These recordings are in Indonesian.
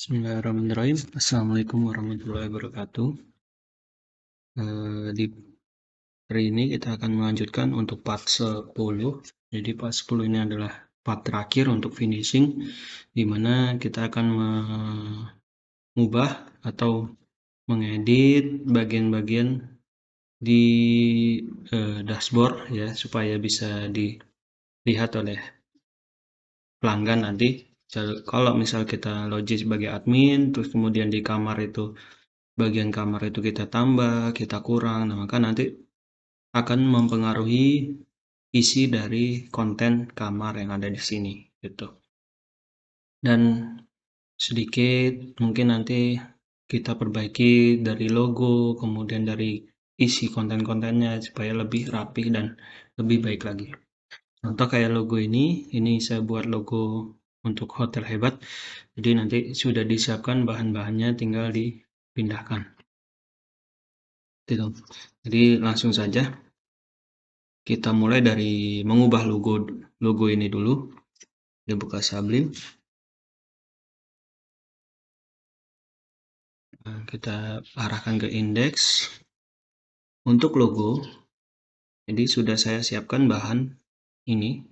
Bismillahirrahmanirrahim. Assalamualaikum warahmatullahi wabarakatuh. Di hari ini kita akan melanjutkan untuk part 10. Jadi part 10 ini adalah part terakhir untuk finishing, di mana kita akan mengubah atau mengedit bagian-bagian di dashboard ya, supaya bisa dilihat oleh pelanggan nanti. Kalau misal kita login sebagai admin, terus kemudian di kamar itu bagian kamar itu kita tambah, kita kurang, nah maka nanti akan mempengaruhi isi dari konten kamar yang ada di sini gitu. Dan sedikit mungkin nanti kita perbaiki dari logo, kemudian dari isi konten-kontennya supaya lebih rapi dan lebih baik lagi. Contoh kayak logo ini saya buat logo untuk Hotel Hebat. Jadi nanti sudah disiapkan bahan-bahannya, tinggal dipindahkan. Gitu. Jadi langsung saja kita mulai dari mengubah logo ini dulu. Dia buka Sublime. Nah, kita arahkan ke indeks. Untuk logo, jadi sudah saya siapkan bahan ini.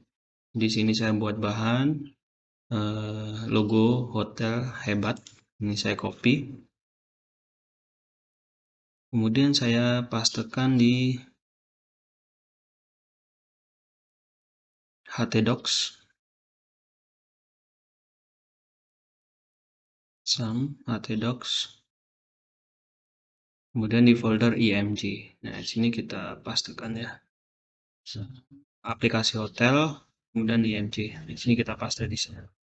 Di sini saya buat bahan logo Hotel Hebat. Ini saya copy. Kemudian saya pastekan di htdocs. htdocs. Kemudian di folder img. Nah, di sini kita pastekan ya. Aplikasi hotel, kemudian img. Di sini kita paste di sini.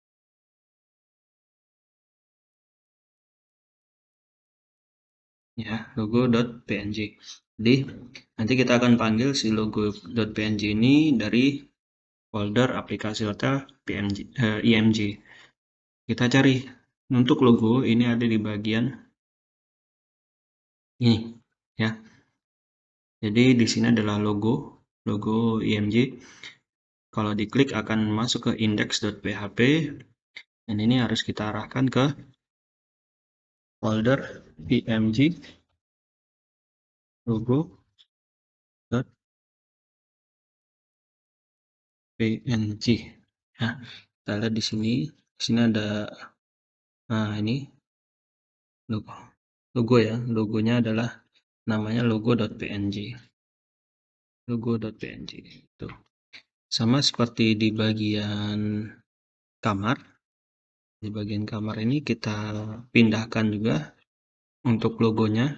Ya, logo.png. Jadi nanti kita akan panggil si logo.png ini dari folder aplikasi hotel img. Kita cari untuk logo ini ada di bagian ini ya. Jadi di sini adalah logo img. Kalau diklik akan masuk ke index.php dan ini harus kita arahkan ke folder img logo.png. Nah, kita lihat di sini ada ini logo ya. Logonya adalah namanya logo.png. Logo.png itu sama seperti di bagian kamar. Di bagian kamar ini kita pindahkan juga untuk logonya.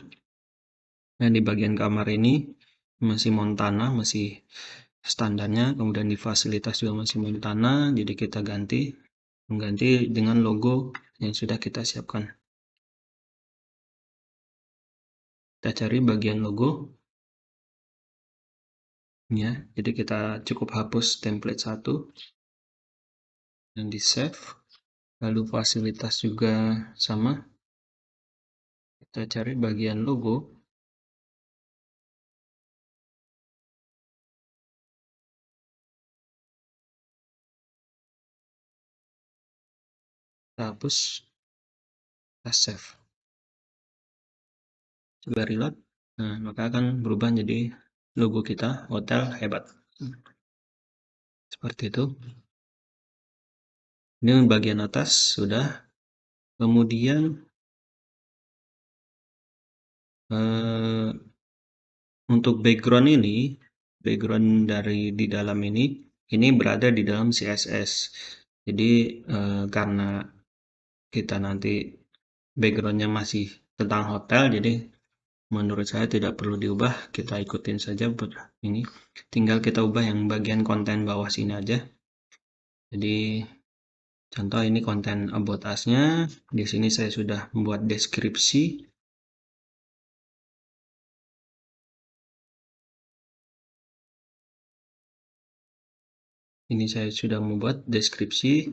Nah, di bagian kamar ini masih Montana, masih standarnya, kemudian di fasilitas juga masih Montana, jadi kita mengganti dengan logo yang sudah kita siapkan. Kita cari bagian logo ya, jadi kita cukup hapus template 1 dan di save. Lalu fasilitas juga sama, kita cari bagian logo, kita hapus, kita save. Coba reload, nah maka akan berubah jadi logo kita Hotel Hebat seperti itu. Ini bagian atas sudah. Kemudian untuk background dari di dalam ini berada di dalam CSS. Jadi karena kita nanti backgroundnya masih tentang hotel, jadi menurut saya tidak perlu diubah, kita ikutin saja ini. Tinggal kita ubah yang bagian konten bawah sini aja. Jadi contoh ini konten about us-nya. Di sini saya sudah membuat deskripsi. Ini saya sudah membuat deskripsi.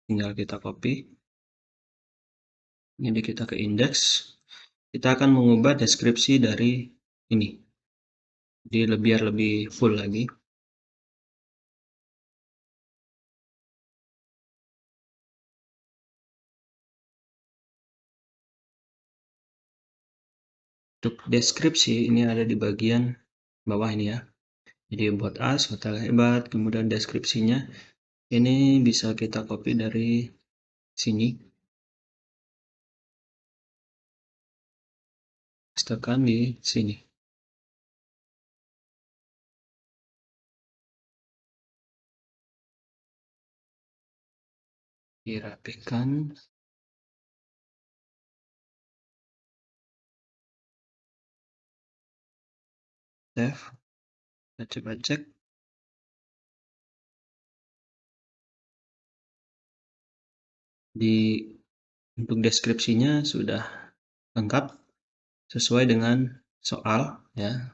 Tinggal kita copy. Jadi kita ke indeks. Kita akan mengubah deskripsi dari ini. Jadi biar lebih full lagi. Untuk deskripsi ini ada di bagian bawah ini ya. Jadi buat as, hotel hebat, kemudian deskripsinya ini bisa kita copy dari sini. Tekan di sini. Dirapikan. Save. Kita coba cek. Untuk deskripsinya sudah lengkap sesuai dengan soal ya.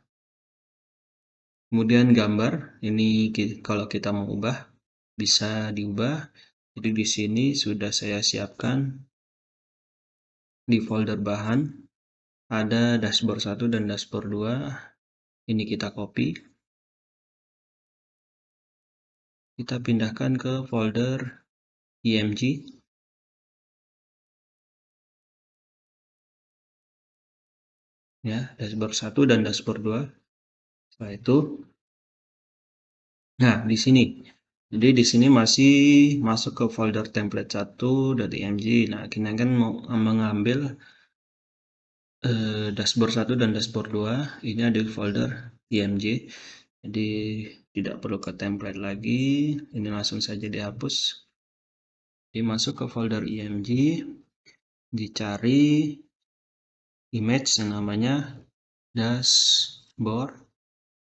Kemudian gambar ini kalau kita mau ubah bisa diubah. Jadi di sini sudah saya siapkan di folder bahan ada dashboard 1 dan dashboard 2. Ini kita copy. Kita pindahkan ke folder IMG. Ya, dashboard 1 dan dashboard 2. Setelah itu, nah di sini. Jadi di sini masih masuk ke folder template 1 dari IMG. Nah, kita kan mau mengambil dashboard 1 dan dashboard 2. Ini ada di folder IMG. Jadi tidak perlu ke template lagi. Ini langsung saja dihapus. Jadi masuk ke folder IMG, dicari image yang namanya dashboard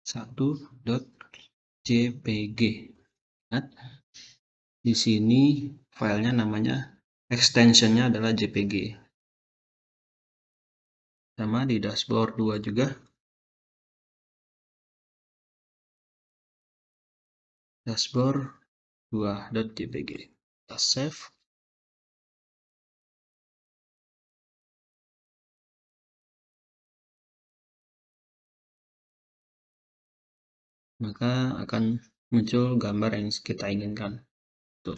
1.jpg. Di sini filenya namanya extensionnya adalah JPG. Sama di dashboard 2 juga. Dashboard 2.jpg. Kita save. Maka akan muncul gambar yang kita inginkan. Tuh.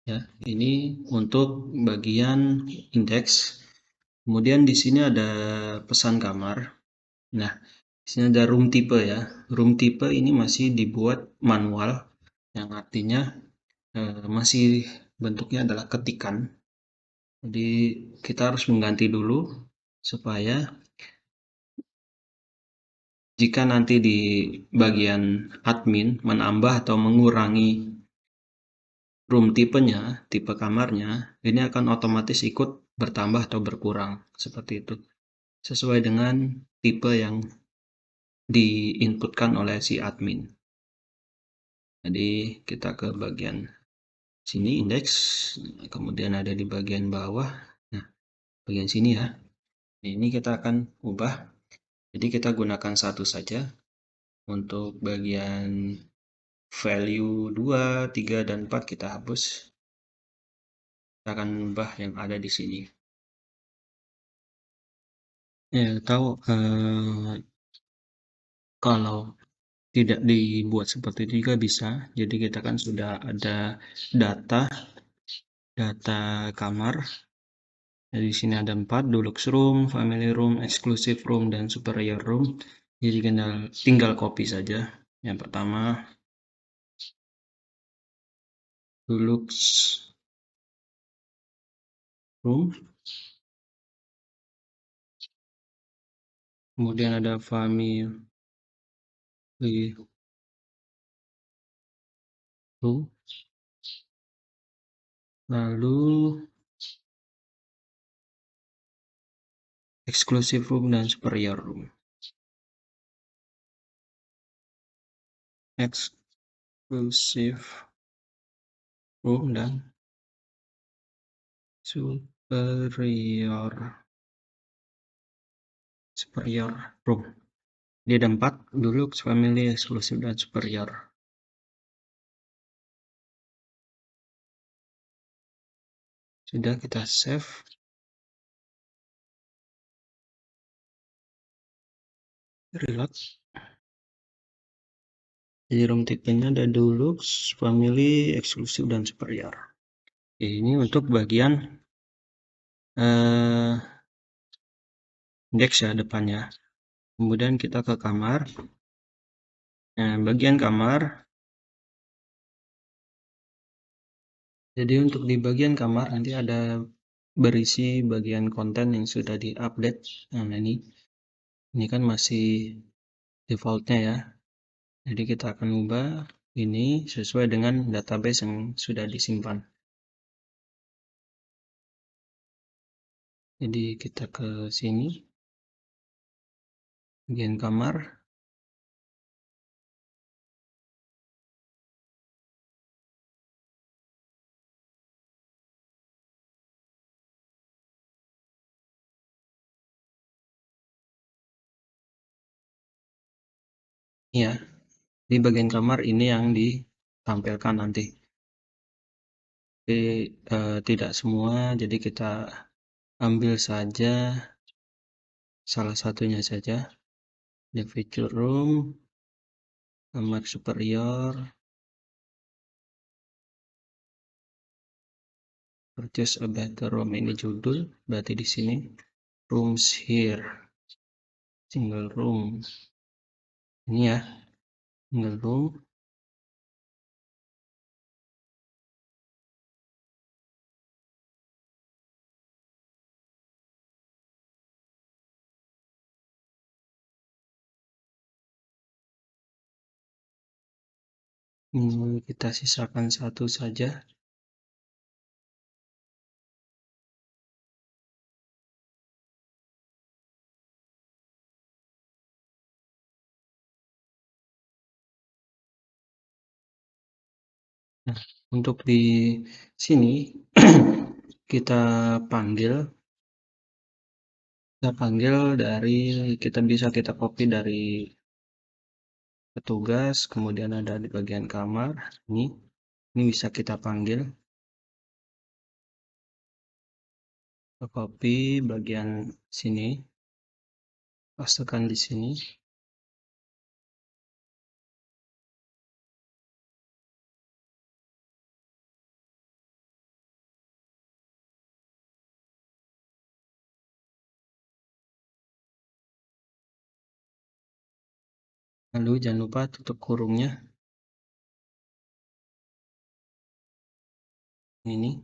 Ya, ini untuk bagian indeks. Kemudian di sini ada pesan kamar. Nah, di sini ada room type ya. Room type ini masih dibuat manual, yang artinya masih bentuknya adalah ketikan. Jadi kita harus mengganti dulu supaya jika nanti di bagian admin menambah atau mengurangi room tipenya, tipe kamarnya, ini akan otomatis ikut bertambah atau berkurang, seperti itu. Sesuai dengan tipe yang diinputkan oleh si admin. Jadi kita ke bagian sini indeks, kemudian ada di bagian bawah. Nah, bagian sini ya. Ini kita akan ubah. Jadi kita gunakan satu saja. Untuk bagian value 2, 3, dan 4 kita hapus. Kita akan ubah yang ada di sini. Ya, tahu kalau tidak dibuat seperti itu juga bisa. Jadi kita kan sudah ada data kamar. Jadi di sini ada 4, deluxe room, family room, exclusive room, dan superior room. Jadi tinggal copy saja. Yang pertama deluxe room. Kemudian ada family room. Lalu exclusive room dan superior room. Exclusive room dan superior room. Dia ada 4, deluxe, family, exclusive, dan superior. Sudah, kita save. Reload. Jadi room tipenya ada deluxe, family, eksklusif, dan superior. Ini untuk bagian indeks ya depannya. Kemudian kita ke kamar. Nah, bagian kamar. Jadi untuk di bagian kamar nanti ada berisi bagian konten yang sudah diupdate. Nah, ini kan masih defaultnya ya. Jadi kita akan ubah ini sesuai dengan database yang sudah disimpan. Jadi kita ke sini, bagian kamar. Ya, di bagian kamar ini yang ditampilkan nanti. Tapi tidak semua, jadi kita ambil saja salah satunya saja. The feature room, kamar superior, purchase a better room, ini judul, berarti di sini rooms here, single room. Ini ya, single room. Ini kita sisakan satu saja. Nah, untuk di sini kita panggil dari kita copy dari petugas, kemudian ada di bagian kamar. Ini bisa kita panggil, kita copy bagian sini, pastekan di sini. Lalu jangan lupa tutup kurungnya. Ini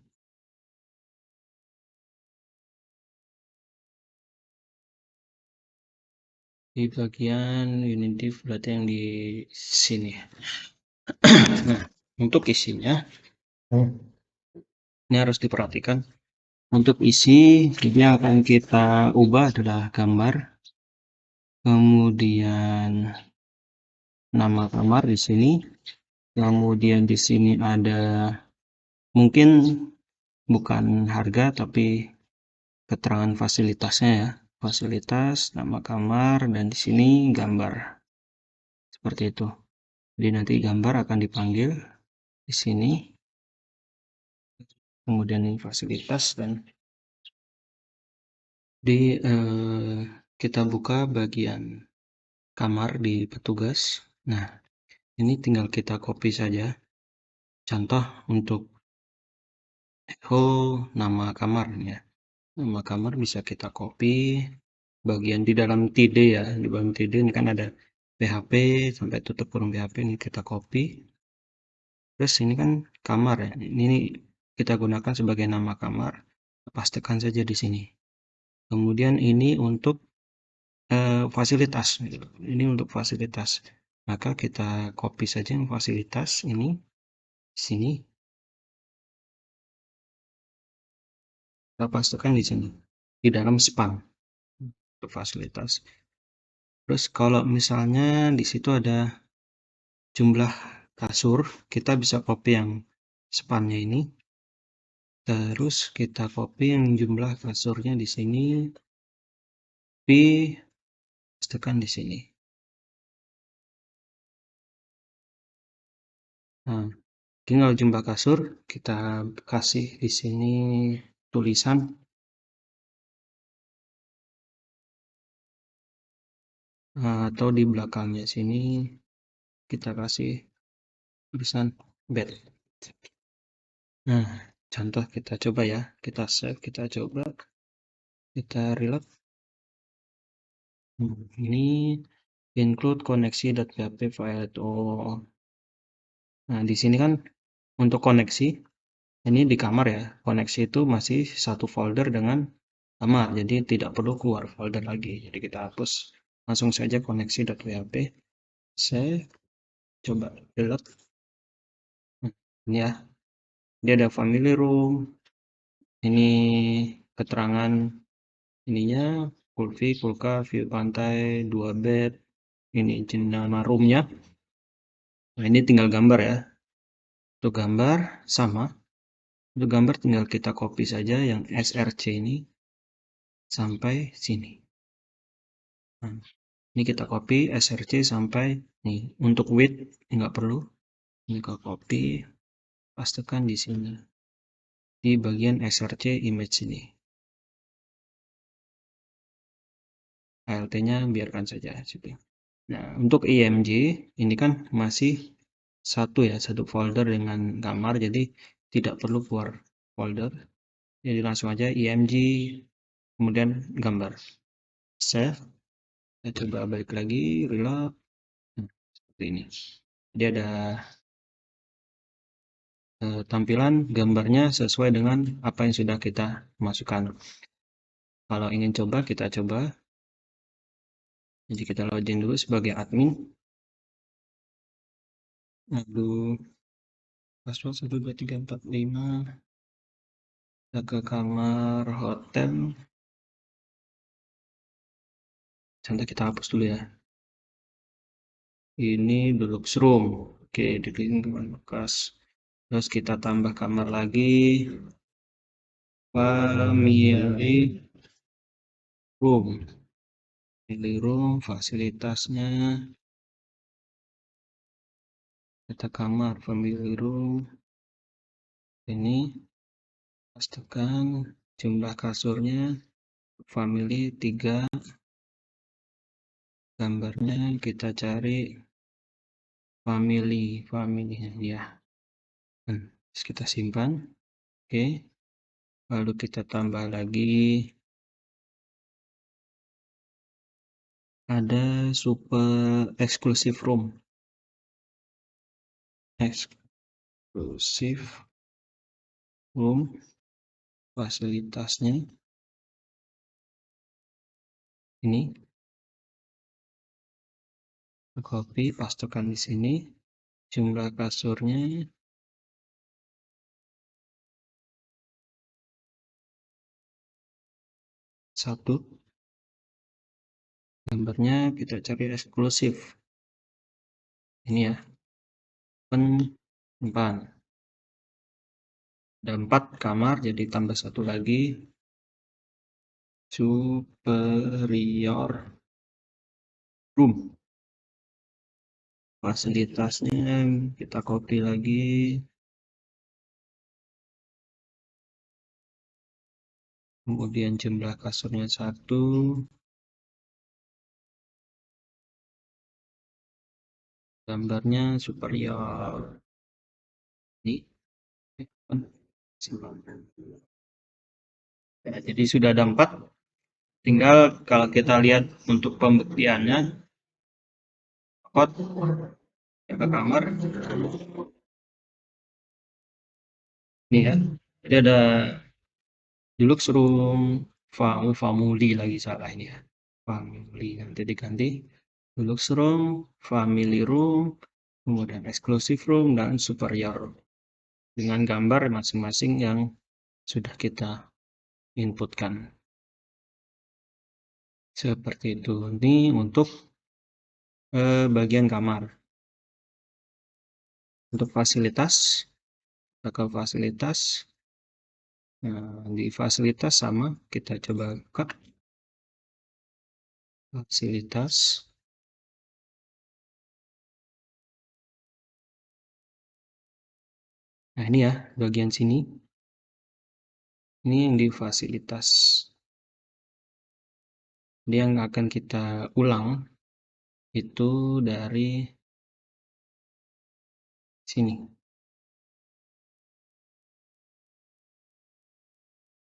di bagian Unity berarti yang di sini. Nah, untuk isinya ini harus diperhatikan. Untuk isi, ini akan kita ubah adalah gambar, kemudian nama kamar di sini, kemudian di sini ada mungkin bukan harga tapi keterangan fasilitasnya ya, fasilitas, nama kamar, dan di sini gambar seperti itu. Jadi nanti gambar akan dipanggil di sini, kemudian ini fasilitas, dan kita buka bagian kamar di petugas. Nah, ini tinggal kita copy saja. Contoh untuk nama kamar ya. Nama kamar bisa kita copy bagian di dalam TD ya. Di dalam TD ini kan ada PHP sampai tutup kurung PHP, ini kita copy. Terus ini kan kamar ya. Ini kita gunakan sebagai nama kamar. Pastikan saja di sini. Kemudian ini untuk fasilitas. Ini untuk fasilitas. Maka kita copy saja yang fasilitas ini sini. Kita pastikan di sini di dalam span untuk fasilitas. Terus kalau misalnya di situ ada jumlah kasur, kita bisa copy yang spannya ini. Terus kita copy yang jumlah kasurnya di sini, pastekan di sini. Nah, tinggal jumlah kasur kita kasih di sini tulisan atau di belakangnya sini kita kasih tulisan bed. Nah, contoh kita coba ya, kita save, kita coba, kita reload. Ini include koneksi.php file. Oh, nah di sini kan untuk koneksi ini di kamar ya. Koneksi itu masih satu folder dengan kamar, jadi tidak perlu keluar folder lagi. Jadi kita hapus langsung saja koneksi.php. Save, coba delete. Ini ya, dia ada family room. Ini keterangan ininya, Kulfi, Kulka, view pantai, 2 bed. Ini izin nama roomnya. Nah ini tinggal gambar ya. Untuk gambar sama. Untuk gambar tinggal kita copy saja yang src ini sampai sini. Nah, ini kita copy src sampai nih. Untuk width nggak perlu. Ini kita copy, pastekan di sini di bagian src image ini. ALT-nya biarkan saja situ. Nah, untuk img ini kan masih satu folder dengan gambar, jadi tidak perlu keluar folder. Jadi langsung aja img kemudian gambar. Save. Kita coba balik lagi, reload. Seperti ini. Jadi ada tampilan gambarnya sesuai dengan apa yang sudah kita masukkan. Kalau ingin coba, kita coba. Jadi kita login dulu sebagai admin. Aduh, password 12345. Kita ke kamar hotel. Contoh kita hapus dulu ya. Ini deluxe room. Oke, diklik kamar bekas. Terus kita tambah kamar lagi. Family room. Family room, fasilitasnya. Kita kamar family room. Ini pastikan jumlah kasurnya family 3. Gambarnya kita cari family ya. Terus kita simpan. Oke. Lalu kita tambah lagi ada super exclusive room. Exclusive room fasilitasnya ini copy pastekan di sini jumlah kasurnya 1. Gambarnya kita cari eksklusif ini ya, penyimpanan. Ada 4 kamar, jadi tambah 1 lagi superior room. Fasilitasnya kita copy lagi. Kemudian jumlah kasurnya 1. Gambarnya superior. Ini. Ya, jadi sudah ada 4. Tinggal kalau kita lihat untuk pembuktiannya, ke kamar. Ini ya. Jadi ada deluxe room, family lagi salah ini ya. Family nanti diganti deluxe room, family room, kemudian exclusive room dan superior room. Dengan gambar masing-masing yang sudah kita inputkan. Seperti itu. Ini untuk bagian kamar. Untuk fasilitas, kita ke fasilitas. Nah, di fasilitas sama, kita coba buka fasilitas. Nah, ini ya, bagian sini. Ini yang di fasilitas. Ini yang akan kita ulang itu dari sini.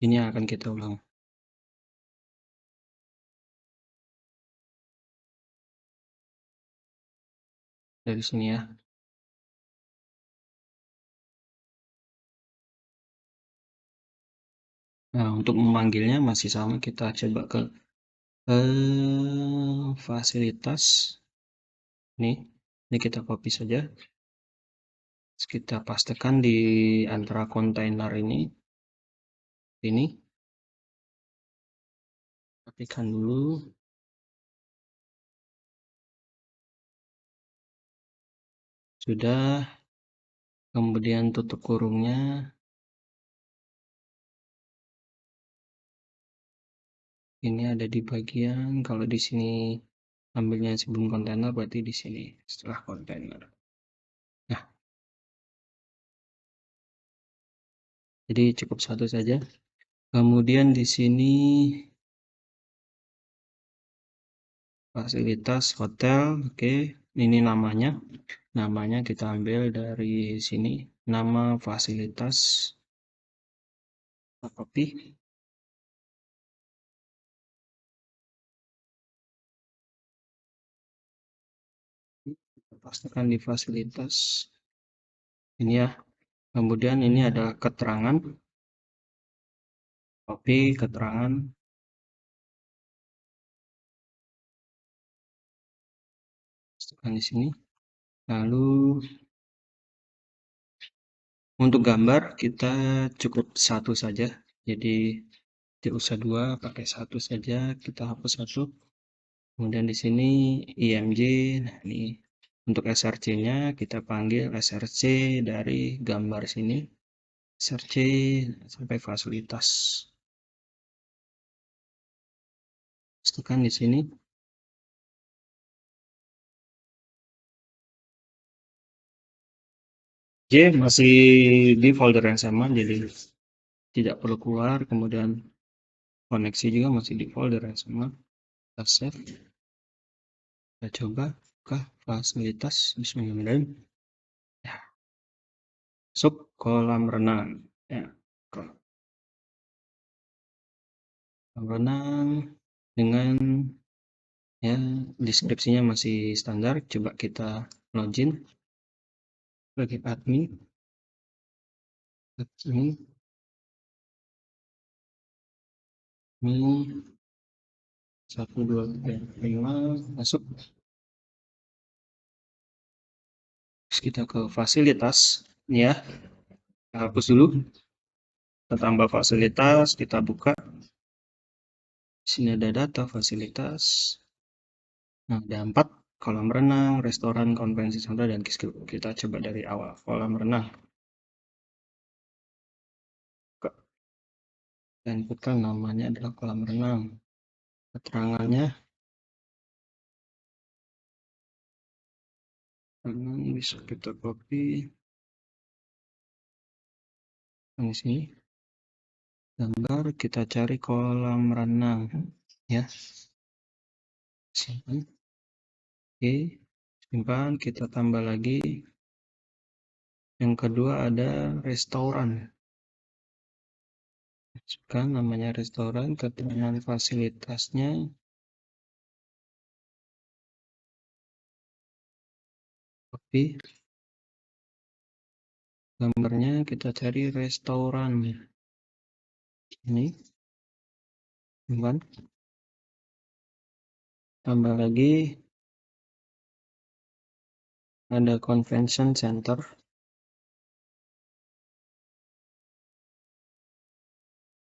Ini yang akan kita ulang. dari sini ya. Nah, untuk memanggilnya masih sama, kita coba ke fasilitas. Ini kita copy saja. Kita pastekan di antara kontainer ini. Matikan dulu. Sudah. Kemudian tutup kurungnya. Ini ada di bagian, kalau di sini ambilnya sebelum kontainer, berarti di sini setelah kontainer. Nah, jadi cukup satu saja. Kemudian di sini fasilitas hotel, oke. Ini namanya. Namanya kita ambil dari sini. Nama fasilitas. Copy. Pastikan di fasilitas. Ini ya. Kemudian ini ada keterangan. Copy keterangan. Pastikan di sini. Lalu untuk gambar kita cukup satu saja. Jadi tidak usah dua, pakai satu saja. Kita hapus satu. Kemudian di sini IMG. Nah, ini untuk SRC-nya kita panggil SRC dari gambar sini. SRC sampai fasilitas. Pastikan di sini. J masih di folder yang sama, jadi tidak perlu keluar. Kemudian koneksi juga masih di folder yang sama. Kita save. Kita coba ke fasilitas. Bismillahirrahmanirrahim. Ya, masuk kolam renang. Ya, kolam renang dengan ya deskripsinya masih standar. Coba kita login sebagai admin. Ini 1 2 3 5 masuk. Terus kita ke fasilitas ya. Kita hapus dulu. Kita tambah fasilitas, kita buka. Sini ada data fasilitas. Nah, ada 4 kolam renang, restoran, konvensi center, dan kids club. Kita coba dari awal. Kolam renang. Dan inputkan namanya adalah kolam renang. Keterangannya bisa kita copy di sini. Gambar kita cari kolam renang ya. Simpan. Oke, simpan, kita tambah lagi. Yang kedua ada restoran. Masukkan namanya restoran, keterangan fasilitasnya. Copy. Gambarnya kita cari restoran. Ini. Simpan. Tambah lagi. Ada convention center.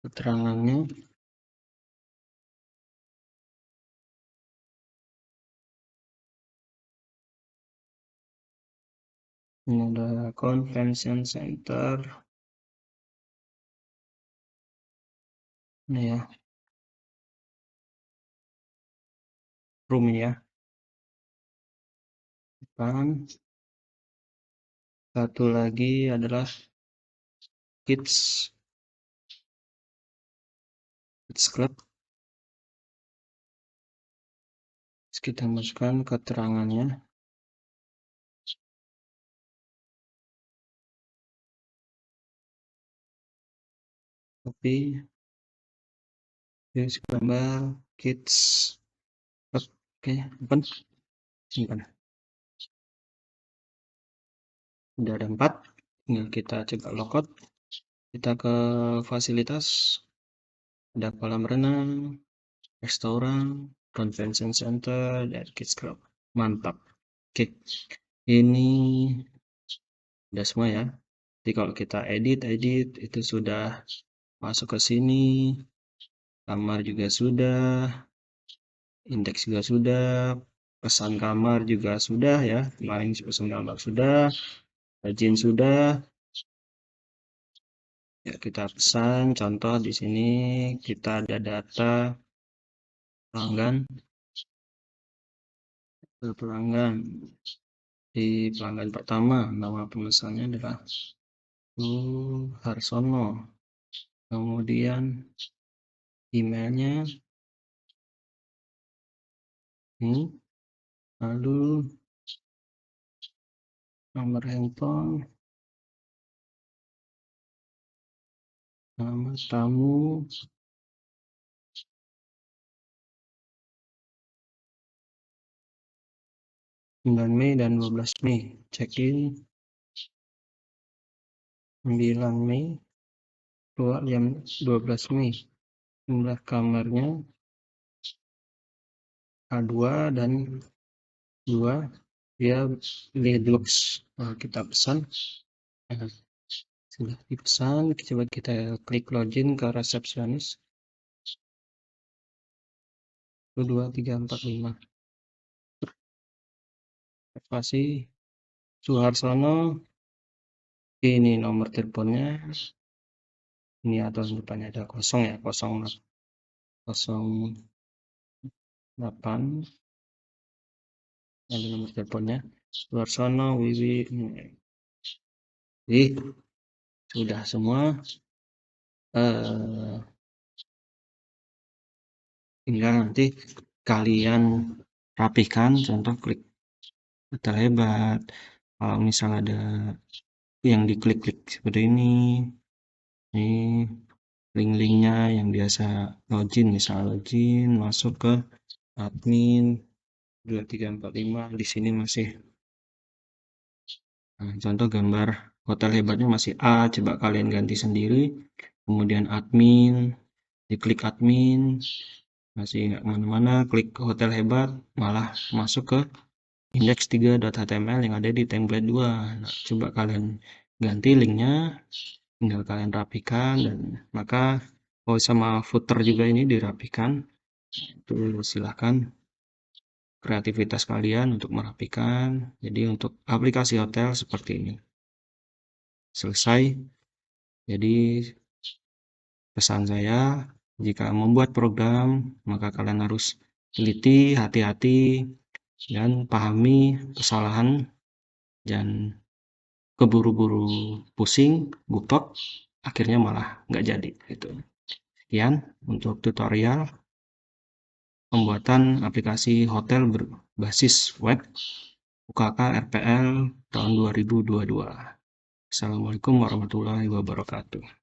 Keterangannya. Ini ada convention center. Ini ya. Room ya. Depan. Satu lagi adalah kids club. Kita masukkan keterangannya. Copy. Terus gambar kids. Oke, open. Simpan. Udah ada 4, tinggal kita coba logout. Kita ke fasilitas, ada kolam renang, restoran, convention center, dan kids club. Mantap. Oke, ini udah semua ya. Jadi kalau kita edit itu sudah masuk ke sini, kamar juga sudah, indeks juga sudah, pesan kamar juga sudah ya. Kemarin pesan kamar sudah, rajin sudah. Ya, kita pesan. Contoh di sini kita ada data pelanggan, pelanggan. Di pelanggan pertama, nama pemesannya adalah Harsono. Kemudian emailnya ini, lalu nomor handphone, nama tamu, 9 Mei dan 12 Mei. Check-in 9 Mei, keluar jam 12 Mei. Jumlah kamarnya A2 dan 2. Dia deluxe. Kita pesan. Nah, sudah dipesan, coba kita klik login ke resepsionis. 1, 2, 3, 4, 5. Pasti Suharsono. Ini nomor teleponnya. Ini atau depannya ada 0 ya, 08. Ada nomor teleponnya. Suharsono Wiwi. Jadi sudah semua. Tinggal nanti kalian rapihkan. Contoh klik hotel hebat. Kalau misal ada yang diklik-klik seperti ini link-linknya yang biasa login, misal login masuk ke admin 2345. Di sini masih contoh gambar hotel hebatnya masih A, coba kalian ganti sendiri. Kemudian admin, diklik admin, masih nggak mana-mana, klik ke hotel hebat, malah masuk ke index3.html yang ada di template 2. Nah, coba kalian ganti linknya, tinggal kalian rapikan, dan maka sama footer juga ini dirapikan. Itu silahkan kreativitas kalian untuk merapikan. Jadi untuk aplikasi hotel seperti ini selesai. Jadi pesan saya, jika membuat program maka kalian harus teliti, hati-hati, dan pahami kesalahan, dan keburu-buru pusing, gupek, akhirnya malah nggak jadi gitu. Sekian untuk tutorial pembuatan aplikasi hotel berbasis web UKK RPL tahun 2022. Assalamualaikum warahmatullahi wabarakatuh.